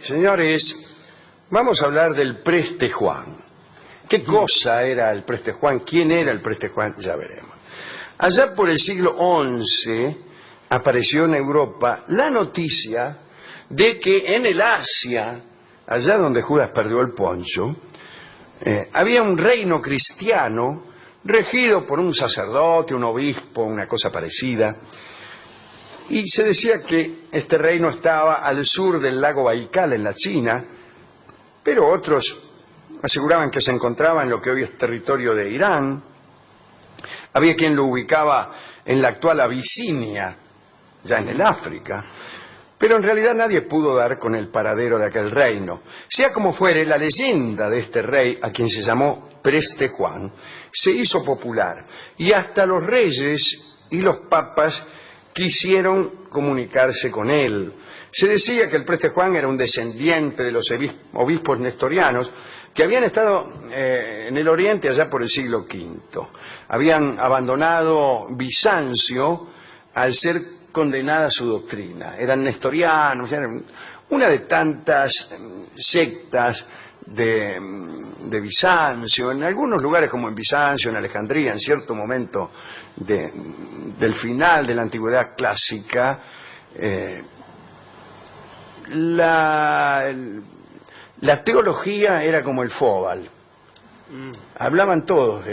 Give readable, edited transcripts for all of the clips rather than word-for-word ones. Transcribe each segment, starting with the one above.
Señores, vamos a hablar del Preste Juan. ¿Qué cosa era el Preste Juan? ¿Quién era el Preste Juan? Ya veremos. Allá por el siglo XI apareció en Europa la noticia de que en el Asia, allá donde Judas perdió el poncho, había un reino cristiano regido por un sacerdote, un obispo, una cosa parecida. Y se decía que este reino estaba al sur del lago Baikal, en la China, pero otros aseguraban que se encontraba en lo que hoy es territorio de Irán. Había quien lo ubicaba en la actual Abisinia, ya en el África, pero en realidad nadie pudo dar con el paradero de aquel reino. Sea como fuere, la leyenda de este rey, a quien se llamó Preste Juan, se hizo popular, y hasta los reyes y los papas quisieron comunicarse con él. Se decía que el Preste Juan era un descendiente de los obispos nestorianos que habían estado en el Oriente allá por el siglo V. Habían abandonado Bizancio al ser condenada su doctrina. Eran nestorianos, eran una de tantas sectas de Bizancio, en algunos lugares como en Bizancio, en Alejandría, en cierto momento del final de la antigüedad clásica, la teología era como el Fóbal. Hablaban todos,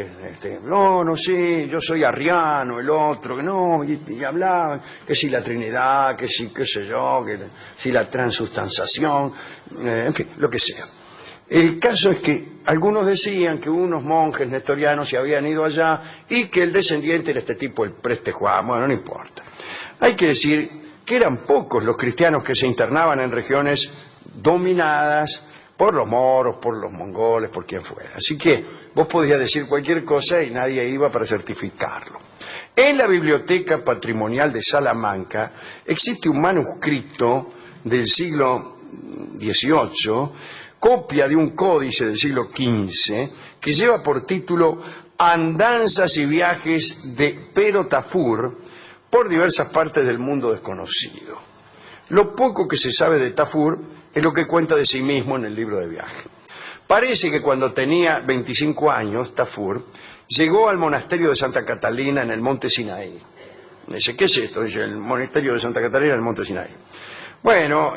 no sé, yo soy arriano, el otro, que no, y hablaban, que si la Trinidad, que si, qué sé yo, que si la transustanciación, en fin, lo que sea. El caso es que algunos decían que unos monjes nestorianos se habían ido allá y que el descendiente era este tipo, el Preste Juan. Bueno, no importa. Hay que decir que eran pocos los cristianos que se internaban en regiones dominadas por los moros, por los mongoles, por quien fuera. Así que vos podías decir cualquier cosa y nadie iba para certificarlo. En la Biblioteca Patrimonial de Salamanca existe un manuscrito del siglo XVIII, copia de un códice del siglo XV, que lleva por título Andanzas y viajes de Pero Tafur por diversas partes del mundo desconocido. Lo poco que se sabe de Tafur es lo que cuenta de sí mismo en el libro de viaje. Parece que cuando tenía 25 años, Tafur llegó al monasterio de Santa Catalina en el monte Sinaí. Dice, ¿qué es esto? Dice, el monasterio de Santa Catalina en el monte Sinaí. Bueno,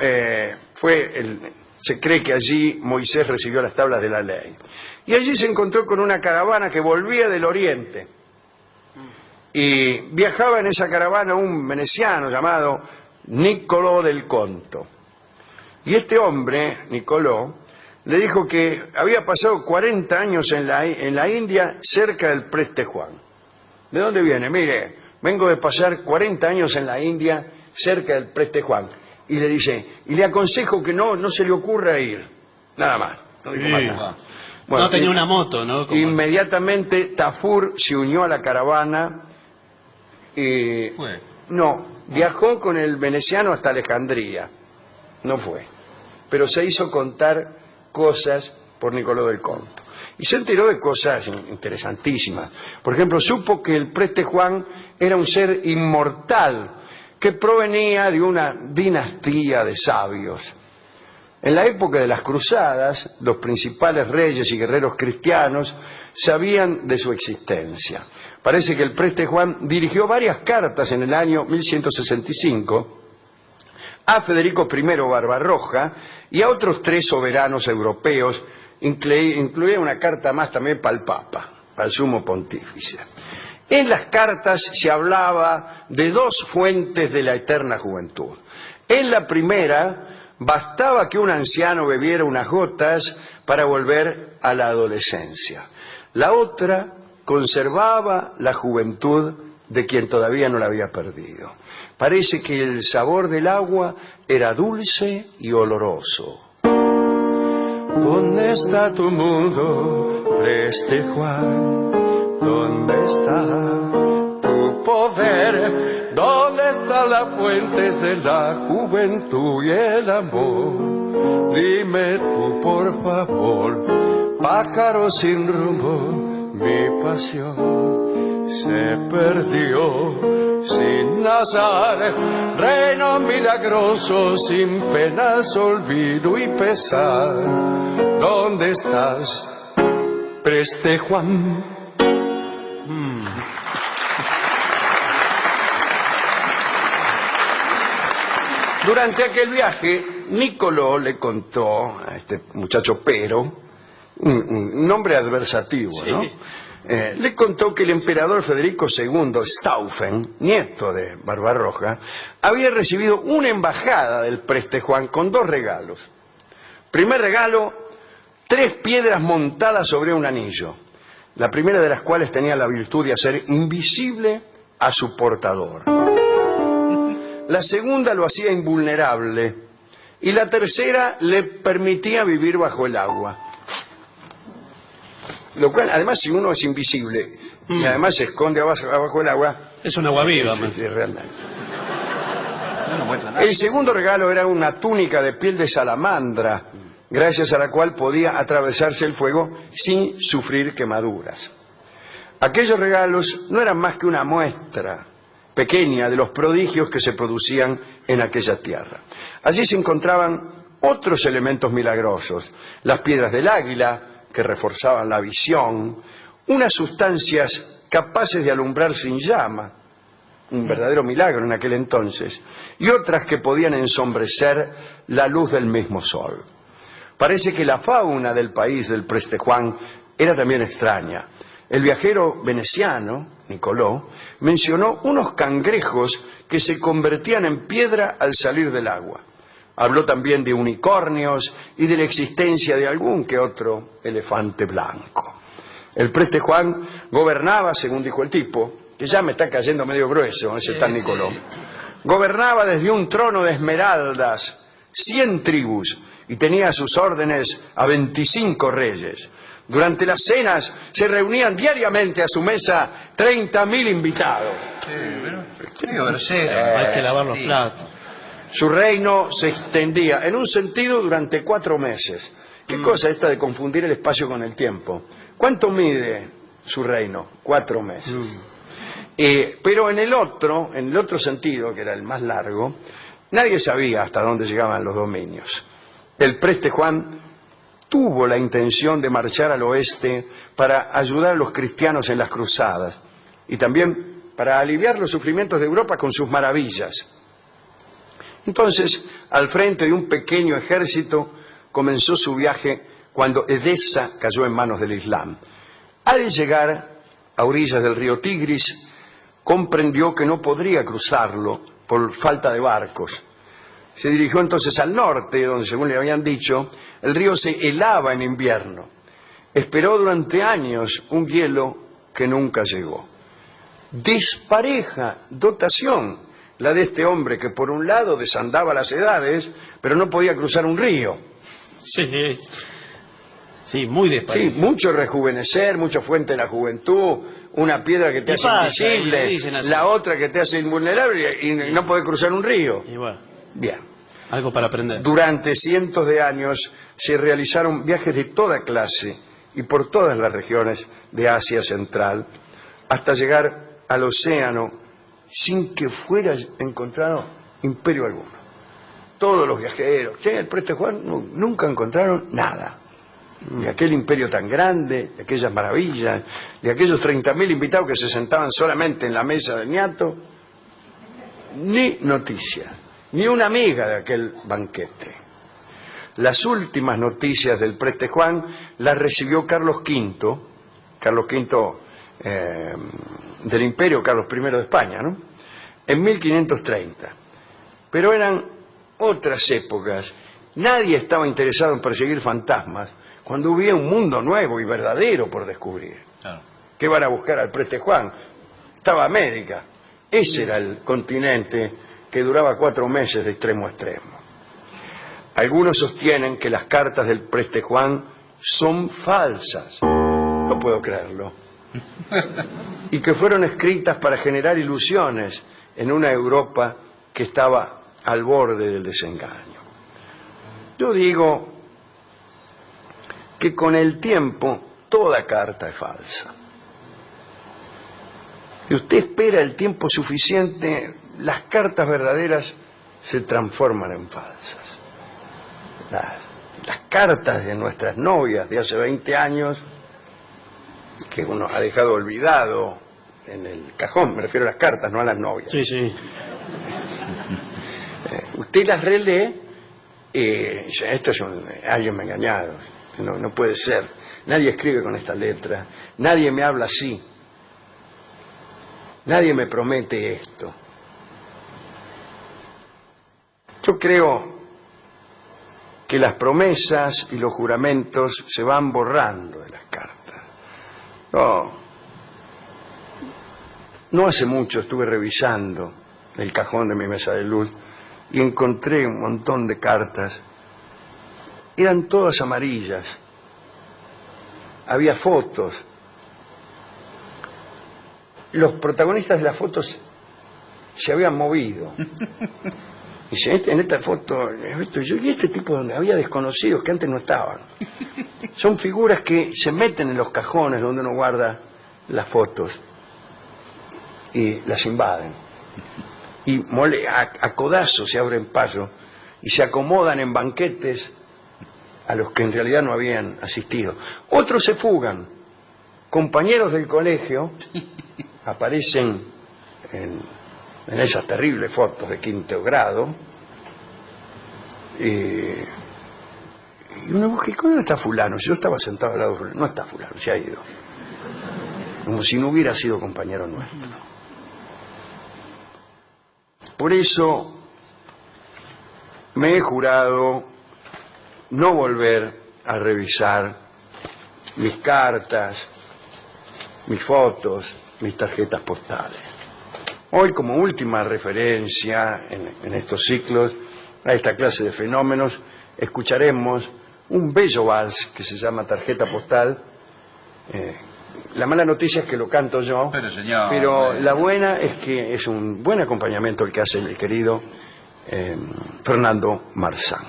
se cree que allí Moisés recibió las tablas de la ley. Y allí se encontró con una caravana que volvía del Oriente. Y viajaba en esa caravana un veneciano llamado Nicolò del Conto. Y este hombre, Nicolò, le dijo que había pasado 40 años en la India cerca del Preste Juan. ¿De dónde viene? Mire, vengo de pasar 40 años en la India cerca del Preste Juan. Y le dice, y le aconsejo que no se le ocurra ir. Nada más. No dijo más nada. Bueno, no tenía una moto, ¿no? Como... Inmediatamente Tafur se unió a la caravana y... ¿Fue? No, viajó con el veneciano hasta Alejandría. No fue. Pero se hizo contar cosas por Nicolò del Conto. Y se enteró de cosas interesantísimas. Por ejemplo, supo que el Preste Juan era un ser inmortal que provenía de una dinastía de sabios. En la época de las cruzadas, los principales reyes y guerreros cristianos sabían de su existencia. Parece que el Preste Juan dirigió varias cartas en el año 1165 a Federico I Barbarroja y a otros 3 soberanos europeos, incluía una carta más también para el Papa, para el Sumo Pontífice. En las cartas se hablaba de 2 fuentes de la eterna juventud. En la primera, bastaba que un anciano bebiera unas gotas para volver a la adolescencia. La otra conservaba la juventud de quien todavía no la había perdido. Parece que el sabor del agua era dulce y oloroso. ¿Dónde está tu mundo, Preste Juan? ¿Dónde está tu poder? ¿Dónde está la fuente de la juventud y el amor? Dime tú, por favor, pájaro sin rumbo, mi pasión se perdió. sin azar, reino milagroso, sin penas, olvido y pesar. ¿Dónde estás, Preste Juan? Durante aquel viaje, Nicolò le contó a este muchacho Pero, un nombre adversativo, Sí. ¿no? Le contó que el emperador Federico II Stauffen, nieto de Barbarroja, había recibido una embajada del Preste Juan con 2 regalos. Primer regalo, 3 piedras montadas sobre un anillo, la primera de las cuales tenía la virtud de hacer invisible a su portador. La segunda lo hacía invulnerable y la tercera le permitía vivir bajo el agua. Lo cual, además, si uno es invisible y además se esconde abajo del agua, Es un agua viva, man. sí, realmente. No muestra nada. El segundo regalo era una túnica de piel de salamandra, gracias a la cual podía atravesarse el fuego sin sufrir quemaduras. Aquellos regalos no eran más que una muestra pequeña de los prodigios que se producían en aquella tierra. Allí se encontraban otros elementos milagrosos, las piedras del águila, que reforzaban la visión, unas sustancias capaces de alumbrar sin llama, un verdadero milagro en aquel entonces, y otras que podían ensombrecer la luz del mismo sol. Parece que la fauna del país del Preste Juan era también extraña. El viajero veneciano, Nicolò, mencionó unos cangrejos que se convertían en piedra al salir del agua. Habló también de unicornios y de la existencia de algún que otro elefante blanco. El Preste Juan gobernaba, según dijo el tipo, que ya me está cayendo medio grueso ese tal Nicolò, gobernaba desde un trono de esmeraldas 100 tribus y tenía a sus órdenes a 25 reyes. Durante las cenas se reunían diariamente a su mesa 30.000 invitados. Medio grosero. Hay que lavar los platos. Su reino se extendía en un sentido durante 4 meses. ¿Qué cosa esta de confundir el espacio con el tiempo? ¿Cuánto mide su reino? 4 meses. Pero en el otro sentido, que era el más largo, nadie sabía hasta dónde llegaban los dominios. El Preste Juan tuvo la intención de marchar al oeste para ayudar a los cristianos en las cruzadas y también para aliviar los sufrimientos de Europa con sus maravillas. Entonces, al frente de un pequeño ejército, comenzó su viaje cuando Edesa cayó en manos del Islam. Al llegar a orillas del río Tigris, comprendió que no podría cruzarlo por falta de barcos. Se dirigió entonces al norte, donde, según le habían dicho, el río se helaba en invierno. Esperó durante años un hielo que nunca llegó. Dispareja dotación la de este hombre que por un lado desandaba las edades, pero no podía cruzar un río. Sí, muy Sí, desparejo. mucho rejuvenecer, mucha fuente de la juventud, una piedra que te ¿Qué hace pasa? invisible, Y dicen así. la otra que te hace invulnerable y no podés cruzar un río. Y bueno, Bien. algo para aprender. Durante cientos de años se realizaron viajes de toda clase y por todas las regiones de Asia Central hasta llegar al océano sin que fuera encontrado imperio alguno. Todos los viajeros, el Preste Juan, nunca encontraron nada de aquel imperio tan grande, de aquellas maravillas, de aquellos 30.000 invitados que se sentaban solamente en la mesa del ñato, ni noticias, ni una amiga de aquel banquete. Las últimas noticias del Preste Juan las recibió Carlos V del Imperio, Carlos I de España, ¿no? En 1530. Pero eran otras épocas. Nadie estaba interesado en perseguir fantasmas cuando hubiera un mundo nuevo y verdadero por descubrir. Claro. ¿Qué van a buscar al Preste Juan? Estaba América. Ese era el continente que duraba 4 meses de extremo a extremo. Algunos sostienen que las cartas del Preste Juan son falsas. No puedo creerlo. Y que fueron escritas para generar ilusiones en una Europa que estaba al borde del desengaño. Yo digo que con el tiempo toda carta es falsa. y usted espera el tiempo suficiente, las cartas verdaderas se transforman en falsas. Las cartas de nuestras novias de hace 20 años, que uno ha dejado olvidado en el cajón, me refiero a las cartas, no a las novias. Sí, sí. Usted las relee, esto es alguien me ha engañado, no puede ser, nadie escribe con esta letra, nadie me habla así, nadie me promete esto. Yo creo que las promesas y los juramentos se van borrando de las cartas. No hace mucho estuve revisando el cajón de mi mesa de luz y encontré un montón de cartas. Eran todas amarillas. Había fotos. Los protagonistas de las fotos se habían movido. Dice, en esta foto, yo y este tipo había desconocidos que antes no estaban. Son figuras que se meten en los cajones donde uno guarda las fotos y las invaden. Y a codazos se abren paso y se acomodan en banquetes a los que en realidad no habían asistido. Otros se fugan. Compañeros del colegio aparecen en esas terribles fotos de quinto grado, y uno busca, ¿cómo está fulano? Si yo estaba sentado al lado de fulano, no está fulano, se ha ido, como si no hubiera sido compañero nuestro. Por eso me he jurado no volver a revisar mis cartas, mis fotos, mis tarjetas postales. Hoy, como última referencia en estos ciclos a esta clase de fenómenos, escucharemos un bello vals que se llama Tarjeta Postal. La mala noticia es que lo canto yo, pero la buena es que es un buen acompañamiento el que hace el querido Fernando Marzán.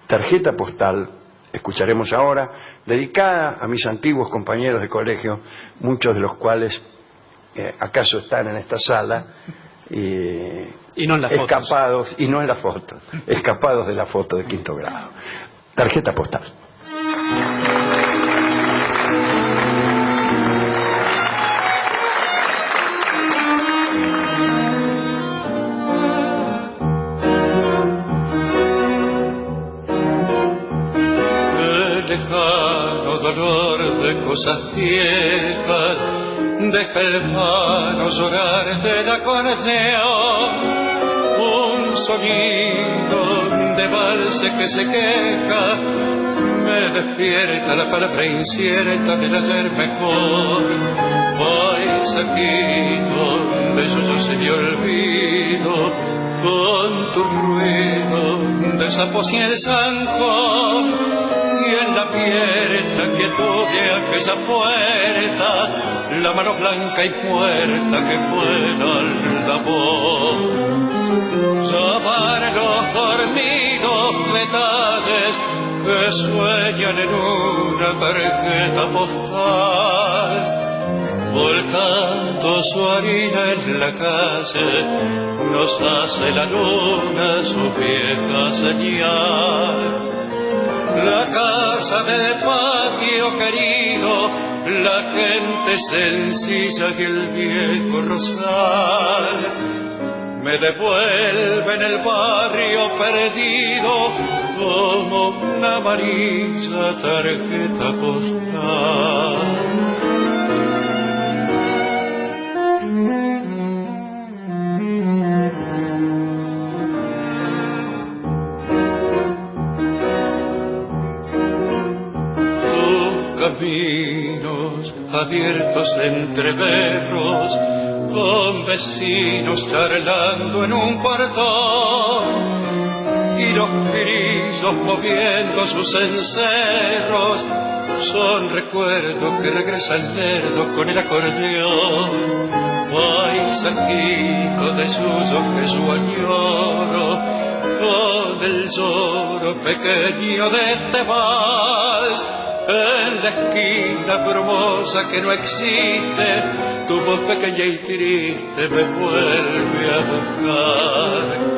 Tarjeta Postal, escucharemos ahora, dedicada a mis antiguos compañeros de colegio, muchos de los cuales acaso están en esta sala y no en las escapados, fotos. Y no en la foto, escapados de la foto de quinto grado. Tarjeta Postal. El lejano dolor de cosas viejas deja el vano llorar del acordeón, un sonido de valse que se queja, me despierta la palabra incierta del ayer mejor. Paisajito de susos y olvido, con tu ruido de sapos y el zanjón, y en la abierta quietud de aquella puerta, la mano blanca y puerta que fuera al labor. Llamar los dormidos detalles que sueñan en una tarjeta postal, volcando su harina en la calle, nos hace la luna su vieja señal. La casa del patio querido, la gente sencilla y el viejo rosal, me devuelven el barrio perdido como una amarilla tarjeta postal. Caminos abiertos entre berros, con vecinos charlando en un portón, y los grillos moviendo sus encerros, son recuerdos que regresa el lerdo con el acordeón. Paisajito de suyo que su añoro, con el lloro pequeño de este vals, en la esquina brumosa que no existe, tu voz pequeña y triste me vuelve a buscar.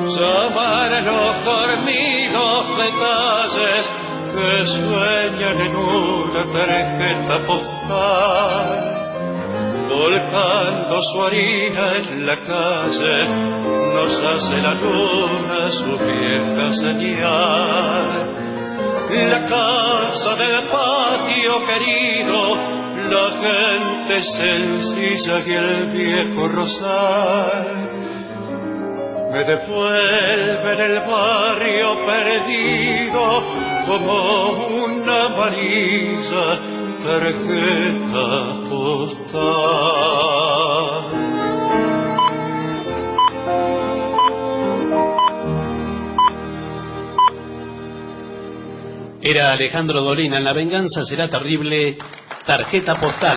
Llamar a los dormidos detalles que sueñan en una tarjeta postal. Volcando su harina en la calle, nos hace la luna su vieja señal. La casa del patio querido, la gente sencilla y el viejo rosal, me devuelven el barrio perdido como una amarilla tarjeta postal. Era Alejandro Dolina en La venganza será terrible, tarjeta postal.